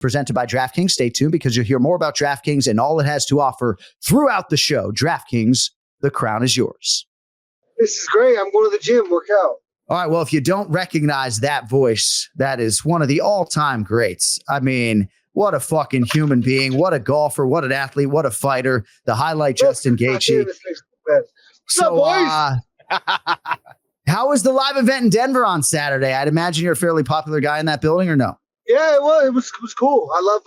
presented by DraftKings. Stay tuned because you'll hear more about DraftKings and all it has to offer throughout the show. DraftKings, the crown is yours. This is great. I'm going to the gym, work out. All right, well, if you don't recognize that voice, that is one of the all-time greats. I mean, what a fucking human being. What a golfer. What an athlete. What a fighter. The highlight, Justin Gaethje. So, how was the live event in Denver on Saturday? I'd imagine you're a fairly popular guy in that building, or no? Yeah, it was cool. I love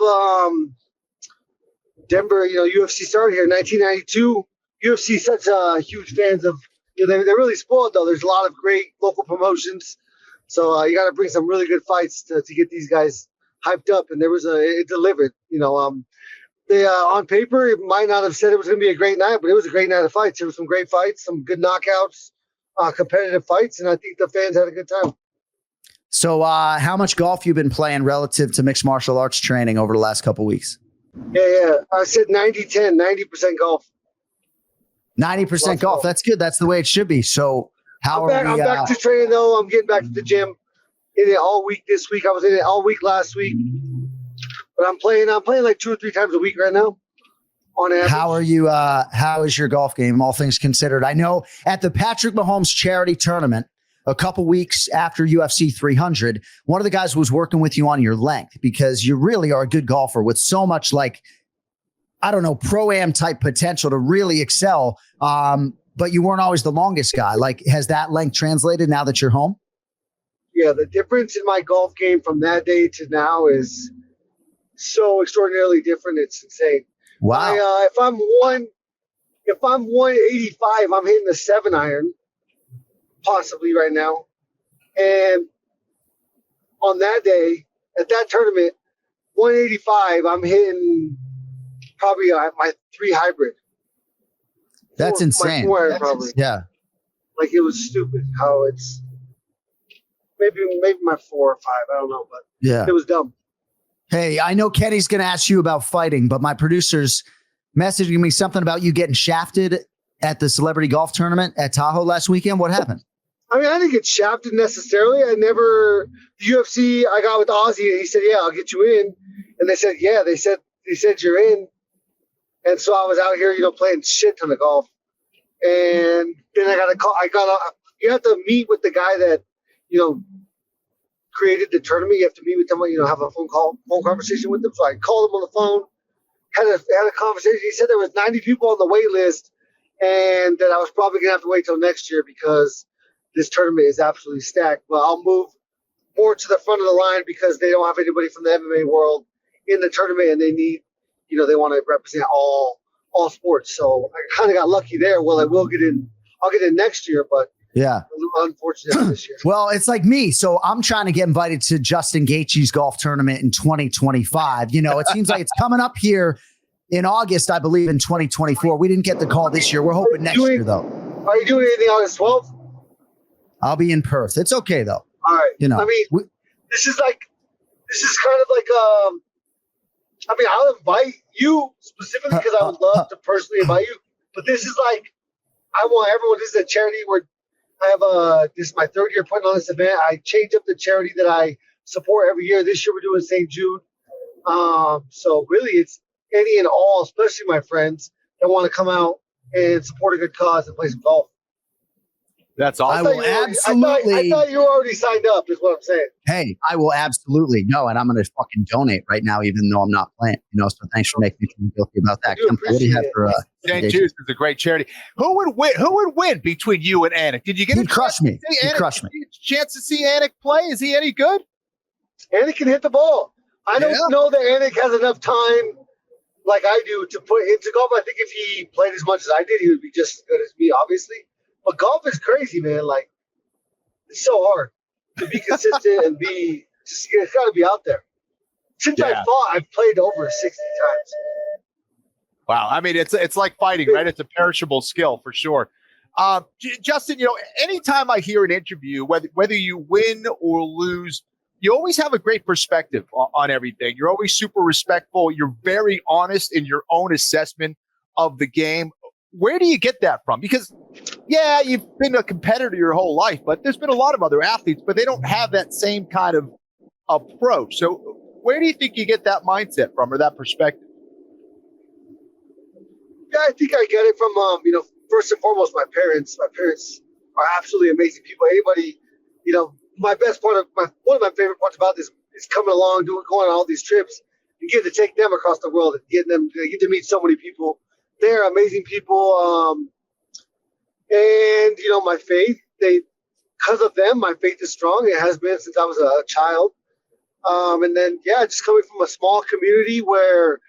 Denver. UFC started here in 1992. UFC such huge fans of. They're really spoiled though. There's a lot of great local promotions, so you got to bring some really good fights to get these guys hyped up. And it delivered. They on paper it might not have said it was going to be a great night, but it was a great night of fights. There were some great fights, some good knockouts, competitive fights, and I think the fans had a good time. So, how much golf you been playing relative to mixed martial arts training over the last couple weeks? Yeah. I said 90-10, 90% golf. 90% golf. That's good. That's the way it should be. So I'm back to training though. I'm getting back to the gym. In it all week this week. I was in it all week last week. But I'm playing like 2 or 3 times a week right now. On average. How are you? How is your golf game, all things considered? I know at the Patrick Mahomes charity tournament a couple weeks after UFC 300, one of the guys was working with you on your length because you really are a good golfer with so much pro-am type potential to really excel. But you weren't always the longest guy. Has that length translated now that you're home? Yeah, the difference in my golf game from that day to now is so extraordinarily different. It's insane. Wow. If I'm 185, I'm hitting a 7-iron, possibly right now. And on that day, at that tournament, 185, I'm hitting probably my 3 hybrid. That's insane. 4-iron probably. Yeah. It was stupid how it's maybe my 4 or 5. I don't know, but yeah, it was dumb. Hey, I know Kenny's going to ask you about fighting, but my producer's messaging me something about you getting shafted at the celebrity golf tournament at Tahoe last weekend. What happened? I mean, I didn't get shafted necessarily. The UFC, I got with Ozzy and he said, yeah, I'll get you in. And they said, yeah, they said you're in. And so I was out here, playing shit ton of golf. And then I got a call. You have to meet with the guy that, created the tournament. You have to meet with them, have a phone conversation with them. So I called him on the phone, had a conversation. He said there was 90 people on the wait list and that I was probably going to have to wait till next year because this tournament is absolutely stacked. But I'll move more to the front of the line because they don't have anybody from the MMA world in the tournament and they need, they want to represent all sports. So I kind of got lucky there. Well, I'll get in next year, but yeah, unfortunate this year. Well, it's like me. So I'm trying to get invited to Justin Gaethje's golf tournament in 2025. It seems like it's coming up here in August, I believe, in 2024. We didn't get the call this year. We're hoping next year, though. Are you doing anything August 12th? I'll be in Perth. It's okay, though. All right. This is kind of like I'll invite you specifically because I would love to personally invite you. But this is I want everyone. This is a charity where I have this is my 3rd year putting on this event. I change up the charity that I support every year. This year we're doing St. Jude. So really it's any and all, especially my friends that want to come out and support a good cause and play some golf. That's awesome. I will absolutely. I thought you were already signed up, is what I'm saying. Hey, I will absolutely no, and I'm going to fucking donate right now, even though I'm not playing. So thanks for making me feel guilty about that. What do you have for? St. Jude's is a great charity. Who would win between you and Anik? Did you get? He'd crush me. He'd crush me. Chance to see Anik play? Is he any good? Anik can hit the ball. I don't know that Anik has enough time like I do to put into golf. I think if he played as much as I did, he would be just as good as me, obviously. But golf is crazy, man. It's so hard to be consistent and it's got to be out there. Since I fought, I've played over 60 times. Wow. I mean, it's like fighting, right? It's a perishable skill for sure. Justin, anytime I hear an interview, whether you win or lose, you always have a great perspective on everything. You're always super respectful. You're very honest in your own assessment of the game. Where do you get that from? Because, you've been a competitor your whole life, but there's been a lot of other athletes, but they don't have that same kind of approach. So Where do you think you get that mindset from, or that perspective? Yeah, I think I get it from, first and foremost, my parents. My parents are absolutely amazing people. Anybody, my best part of one of my favorite parts about this is coming along, going on all these trips, and getting to take them across the world and get to meet so many people. They're amazing people. And my faith, because of them, my faith is strong. It has been since I was a child. And then, just coming from a small community where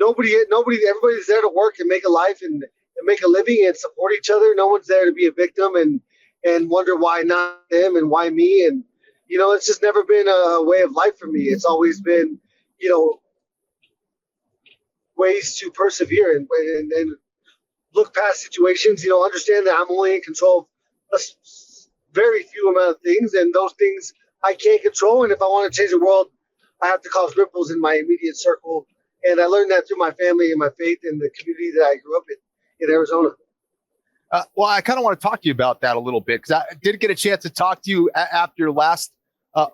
everybody's there to work and make a life and make a living and support each other. No one's there to be a victim and wonder why not them and why me. And, it's just never been a way of life for me. It's always been, ways to persevere and look past situations, understand that I'm only in control of a very few amount of things, and those things I can't control. And if I want to change the world, I have to cause ripples in my immediate circle. And I learned that through my family and my faith in the community that I grew up in Arizona. Well, I kind of want to talk to you about that a little bit, because I did get a chance to talk to you after your last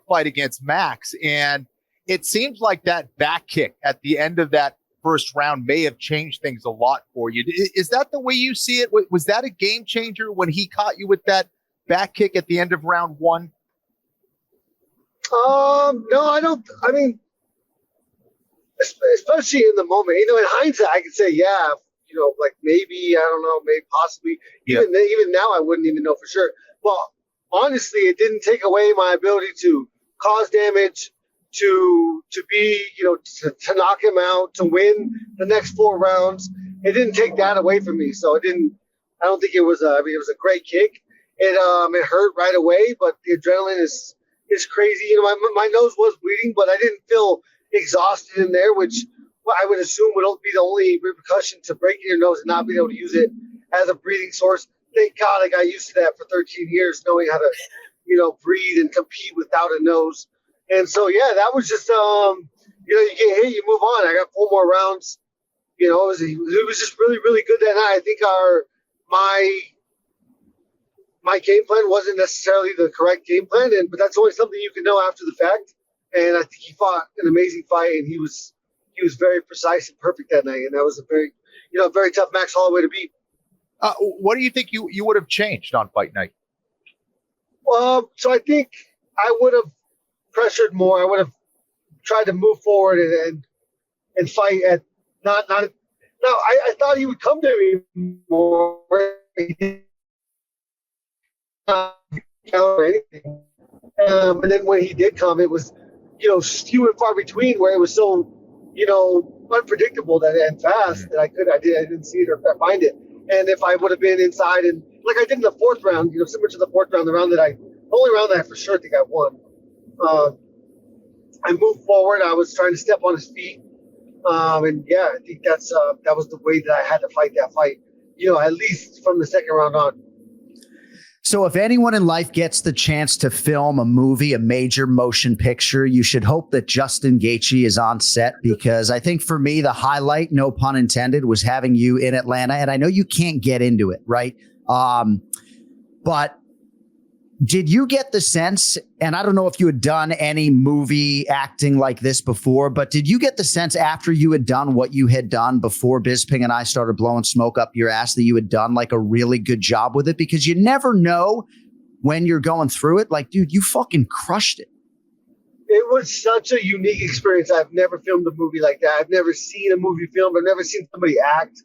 fight against Max. And it seems like that back kick at the end of that first round may have changed things a lot for you. Is that the way you see it? Was that a game changer when he caught you with that back kick at the end of round one? No, I don't. I mean, especially in the moment, in hindsight, I could say, like maybe, I don't know, maybe possibly. Even now, I wouldn't even know for sure. Well, honestly, it didn't take away my ability to cause damage, to be, to knock him out, to win the next 4 rounds. It didn't take that away from me. So I don't think it was it was a great kick. It hurt right away, but the adrenaline is crazy. My nose was bleeding, but I didn't feel exhausted in there, which I would assume would be the only repercussion to breaking your nose and not being able to use it as a breathing source. Thank God I got used to that for 13 years, knowing how to, breathe and compete without a nose. And so, that was just, you get hit, you move on. I got 4 more rounds. It was just really, really good that night. I think my game plan wasn't necessarily the correct game plan, but that's only something you can know after the fact. And I think he fought an amazing fight, and he was very precise and perfect that night. And that was a very, very tough Max Holloway to beat. What do you think you would have changed on fight night? So I think I would have pressured more. I would have tried to move forward and fight at not. No, I thought he would come to me more. Or anything. And then when he did come, it was, few and far between, where it was so, unpredictable and fast that I didn't see it or find it. And if I would have been inside and like I did in the 4th round, similar to the 4th round, the only round that I for sure think I won. I moved forward. I was trying to step on his feet. I think that was the way that I had to fight that fight, at least from the 2nd round on. So if anyone in life gets the chance to film a movie, a major motion picture, you should hope that Justin Gaethje is on set, because I think for me, the highlight, no pun intended, was having you in Atlanta. And I know you can't get into it, right? But did you get the sense, and I don't know if you had done any movie acting like this before, but did you get the sense after you had done what you had done before Bisping and I started blowing smoke up your ass that you had done like a really good job with it? Because you never know when you're going through it. Like, dude, you fucking crushed it. It was such a unique experience. I've never filmed a movie like that. I've never seen a movie filmed. I've never seen somebody act.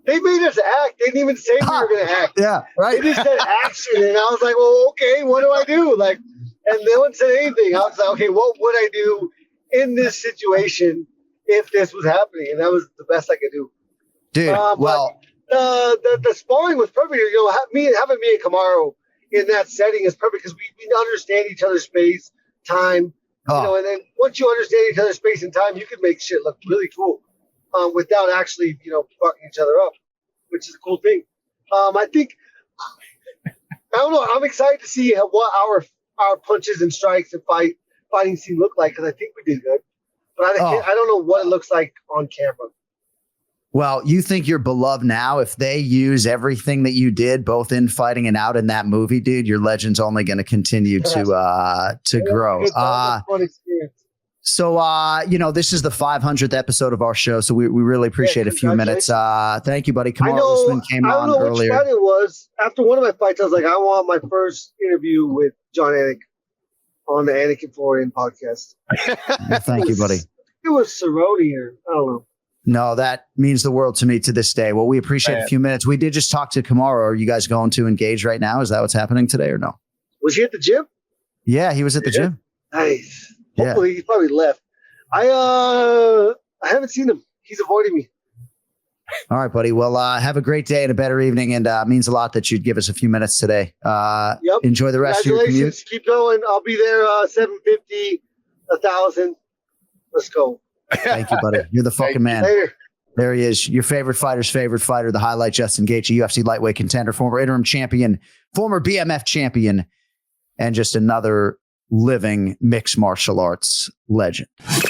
They made us act. They didn't even say we were going to act. Yeah, right. They just said action. And I was like, well, okay, what do I do? Like, and no one said anything. I was like, okay, what would I do in this situation if this was happening? And that was the best I could do. Dude, the sparring was perfect. Having me and Kamaru in that setting is perfect because we understand each other's space, time. And then once you understand each other's space and time, you can make shit look really cool. Without actually, fucking each other up, which is a cool thing. I think, I don't know. I'm excited to see what our punches and strikes and fighting scene look like, because I think we did good. But I don't know what it looks like on camera. Well, you think you're beloved now. If they use everything that you did, both in fighting and out in that movie, dude, your legend's only going to continue to grow. Fun experience. So, this is the 500th episode of our show, so we really appreciate a few minutes. Thank you, buddy. Kamaru Usman came on earlier. I don't know which fight it was. After one of my fights, I was like, I want my first interview with Jon Anik on the Anik and Florian podcast. Well, thank you, buddy. It was Cerrone here. I don't know. No, that means the world to me to this day. Well, we appreciate a few minutes. We did just talk to Kamaru. Are you guys going to engage right now? Is that what's happening today or no? Was he at the gym? Yeah, he was at the gym. Nice. Hopefully he probably left. I haven't seen him. He's avoiding me. All right, buddy. Well, have a great day and a better evening. And means a lot that you'd give us a few minutes today. Yep. Enjoy the rest of your commute. Keep going. I'll be there 750, 1,000. Let's go. Thank you, buddy. You're the fucking man. Later. There he is. Your favorite fighter's favorite fighter, the highlight, Justin Gaethje, UFC lightweight contender, former interim champion, former BMF champion, and just another living mixed martial arts legend.